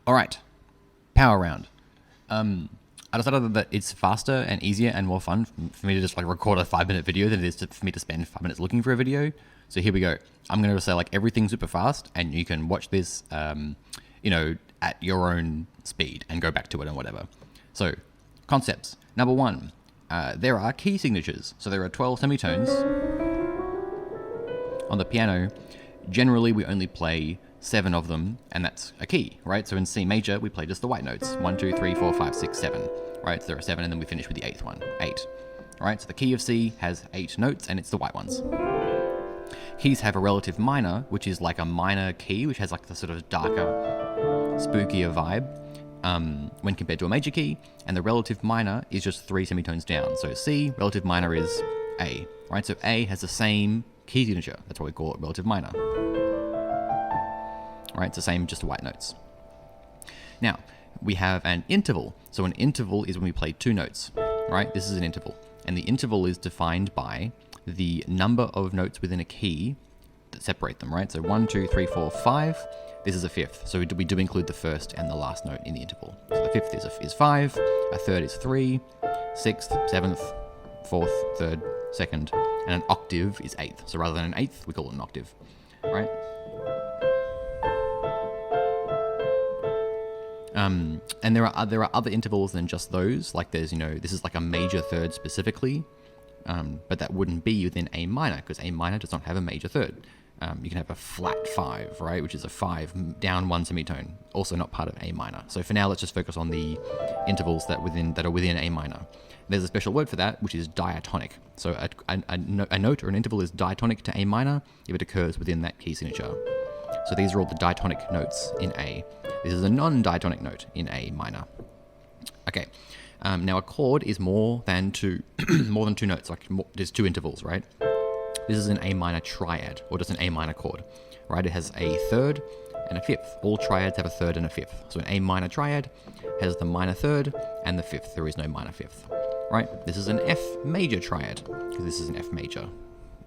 All right, power round. I decided that it's faster and easier and more fun for me to just like record a 5-minute video than it is for me to spend 5 minutes looking for a video. So here we go. I'm going to say like everything super fast, and you can watch this, at your own speed and go back to it and whatever. So, concepts. Number 1, there are key signatures. So there are 12 semitones on the piano. Generally, we only play 7 of them, and that's a key, right? So in C major, we play just the white notes. 1, 2, 3, 4, 5, 6, 7, right? So there are 7, and then we finish with the 8th one, 8. Right, so the key of C has 8 notes, and it's the white ones. Keys have a relative minor, which is like a minor key, which has like the sort of darker, spookier vibe when compared to a major key, and the relative minor is just 3 semitones down. So C, relative minor is A, right? So A has the same key signature. That's why we call it relative minor. Right, it's the same, just the white notes. Now, we have an interval. So an interval is when we play 2 notes, right? This is an interval. And the interval is defined by the number of notes within a key that separate them, right? So 1, 2, 3, 4, 5. This is a 5th. So we do include the first and the last note in the interval. So the 5th is 5, a 3rd is 3, 6th, 7th, 4th, 3rd, 2nd, and an octave is 8th. So rather than an 8th, we call it an octave, right? And there are other intervals than just those. Like there's, this is like a major third specifically, but that wouldn't be within A minor because A minor does not have a major third. You can have a flat 5, right, which is a 5 down 1 semitone, also not part of A minor. So for now, let's just focus on the intervals that are within A minor. There's a special word for that, which is diatonic. So a note or an interval is diatonic to A minor if it occurs within that key signature. So these are all the diatonic notes in A. This is a non-diatonic note in A minor. Okay, now a chord is more than 2 notes. There's 2 intervals, right? This is an A minor triad, or just an A minor chord, right? It has a 3rd and a 5th. All triads have a 3rd and a 5th. So an A minor triad has the minor 3rd and the 5th. There is no minor 5th, right? This is an F major triad, because this is an F major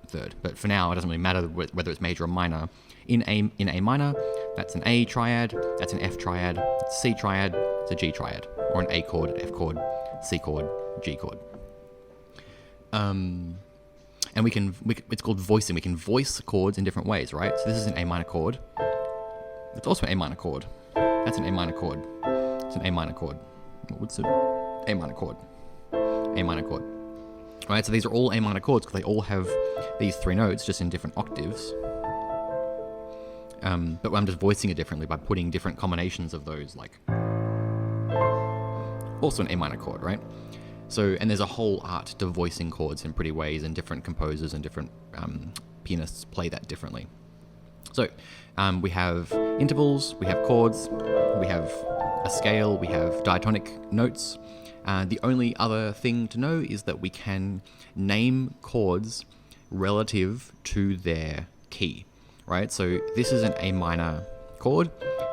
3rd. But for now, it doesn't really matter whether it's major or minor. In A minor, that's an A triad, that's an F triad, it's a C triad, it's a G triad, or an A chord, F chord, C chord, G chord. And it's called voicing. We can voice chords in different ways, right? So this is an A minor chord. It's also an A minor chord. That's an A minor chord. It's an A minor chord. What's it? A minor chord. A minor chord. Right, so these are all A minor chords because they all have these 3 notes just in different octaves. But I'm just voicing it differently by putting different combinations of those, like also an A minor chord, right? So, and there's a whole art to voicing chords in pretty ways, and different composers and different pianists play that differently. So, we have intervals, we have chords, we have a scale, we have diatonic notes. The only other thing to know is that we can name chords relative to their key, right? So this is an A minor chord,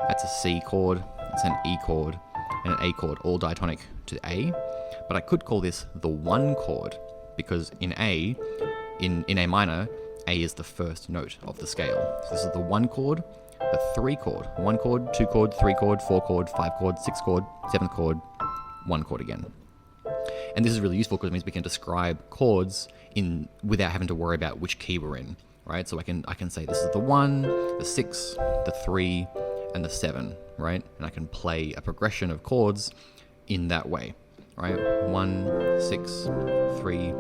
that's a C chord, it's an E chord, and an A chord, all diatonic to A. But I could call this the 1 chord, because in A minor, A is the first note of the scale. So this is the 1 chord, the 3 chord, 1 chord, 2 chord, 3 chord, 4 chord, 5 chord, 6 chord, 7th chord, 1 chord again. And this is really useful because it means we can describe chords without having to worry about which key we're in, right? So I can say this is the 1, the 6, the 3, and the 7, right? And I can play a progression of chords in that way, right? 1, 6, 3,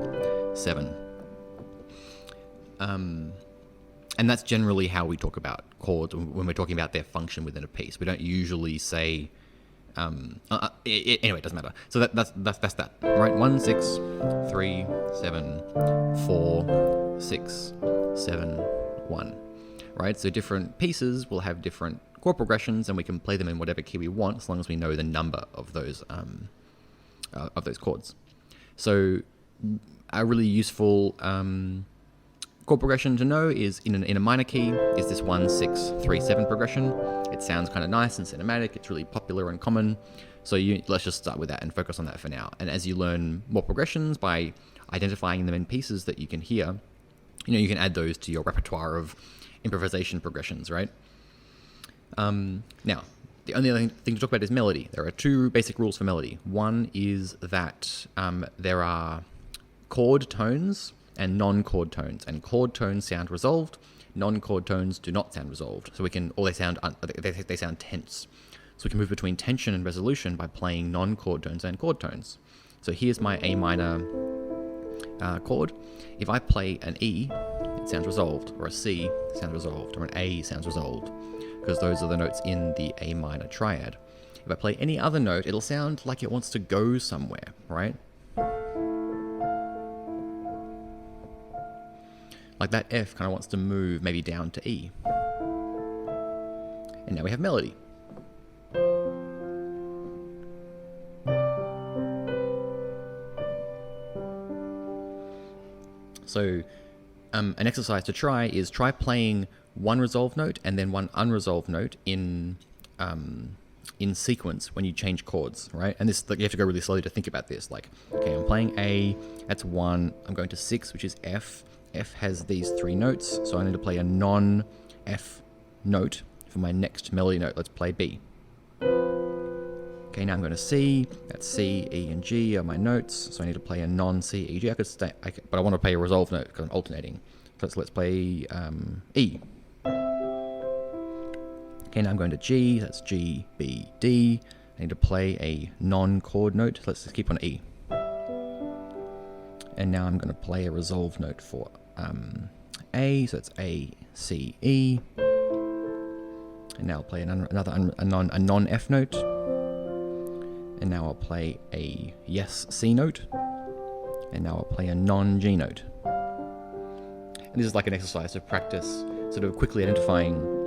7. And that's generally how we talk about chords when we're talking about their function within a piece. We don't usually say, anyway, it doesn't matter. So that's that, right? 1, 6, 3, 7, 4, 6, 7, 1, right? So different pieces will have different chord progressions, and we can play them in whatever key we want as long as we know the number of those chords. So a really useful chord progression to know is in a minor key is this 1, 6, 3, 7 progression. It sounds kind of nice and cinematic. It's really popular and common. So let's just start with that and focus on that for now. And as you learn more progressions by identifying them in pieces that you can hear, you can add those to your repertoire of improvisation progressions, right? Now, The only other thing to talk about is melody. There are two basic rules for melody. One is that there are chord tones and non-chord tones, and chord tones sound resolved. Non-chord tones do not sound resolved, so we can, or they sound tense. So we can move between tension and resolution by playing non-chord tones and chord tones. So here's my A minor chord. If I play an E, it sounds resolved, or a C sounds resolved, or an A sounds resolved, because those are the notes in the A minor triad. If I play any other note, it'll sound like it wants to go somewhere, right? Like that F kind of wants to move maybe down to E. And now we have melody. So an exercise to try is try playing one resolved note and then one unresolved note in sequence when you change chords, right? And this, like, you have to go really slowly to think about this. Like, okay, I'm playing A, that's 1. I'm going to 6, which is F. F has these 3 notes, so I need to play a non-F note for my next melody note. Let's play B. Okay, now I'm going to C. That's C, E, and G are my notes, so I need to play a non-C, E, G. But I want to play a resolved note because I'm alternating. So let's play E. Okay, now I'm going to G. That's G, B, D. I need to play a non-chord note. So let's just keep on E. And now I'm going to play a resolved note for A. So it's A, C, E. And now I'll play a non-F note. And now I'll play a yes C note. And now I'll play a non-G note. And this is like an exercise to practice sort of quickly identifying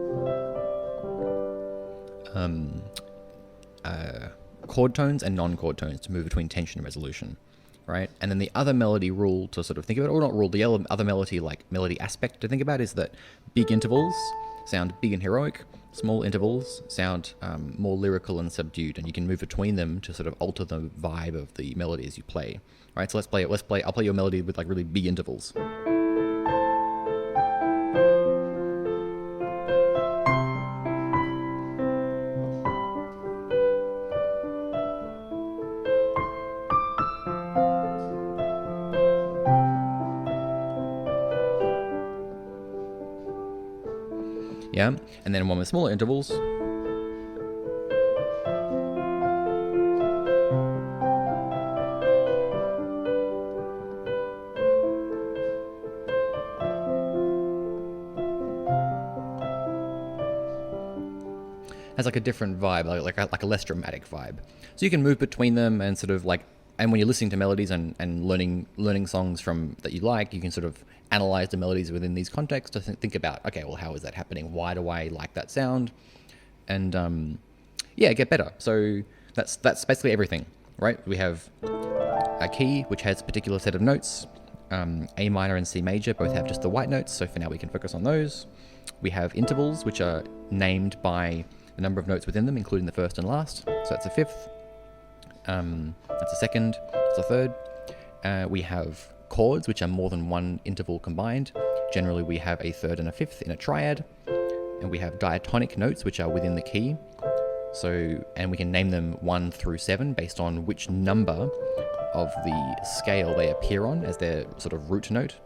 chord tones and non-chord tones to move between tension and resolution, right? And then the other melody rule to sort of think about, or not rule, the other melody aspect to think about is that big intervals sound big and heroic. Small intervals sound more lyrical and subdued, and you can move between them to sort of alter the vibe of the melody as you play. Right, so let's play. I'll play your melody with like really big intervals. Yeah, and then one with smaller intervals. Has like a different vibe, like a less dramatic vibe. So you can move between them and sort of like, and when you're listening to melodies and learning songs from that you like, you can sort of analyze the melodies within these contexts to think about, okay, well, how is that happening? Why do I like that sound? And get better. So that's basically everything, right? We have a key which has a particular set of notes. A minor and C major both have just the white notes, so for now we can focus on those. We have intervals which are named by the number of notes within them, including the first and last. So that's a fifth. That's a second. That's a third. We have chords, which are more than one interval combined. Generally, we have a third and a fifth in a triad. And we have diatonic notes, which are within the key. And we can name them 1 through 7 based on which number of the scale they appear on as their sort of root note.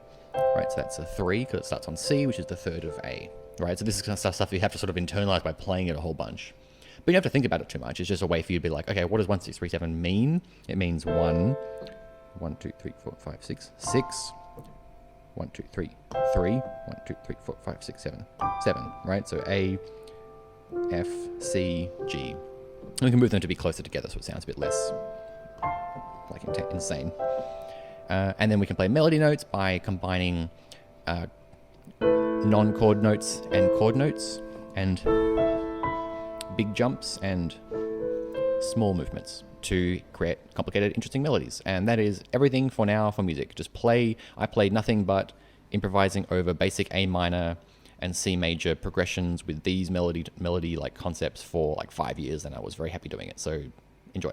Right, so that's a 3 because it starts on C, which is the third of A. Right, so this is kind of stuff you have to sort of internalize by playing it a whole bunch. But you don't have to think about it too much. It's just a way for you to be like, okay, what does 1, 6, 3, 7 mean? It means 1, 2, 3, 4, 5, 6, 6, 1, 2, 3, 3, 1, 2, 3, 4, 5, 6, 7, 7, right? So A, F, C, G. And we can move them to be closer together so it sounds a bit less like insane. And then we can play melody notes by combining non-chord notes and chord notes, and big jumps and small movements to create complicated, interesting melodies. And that is everything for now for music. I played nothing but improvising over basic A minor and C major progressions with these melody like concepts for like 5 years, and I was very happy doing it. So enjoy.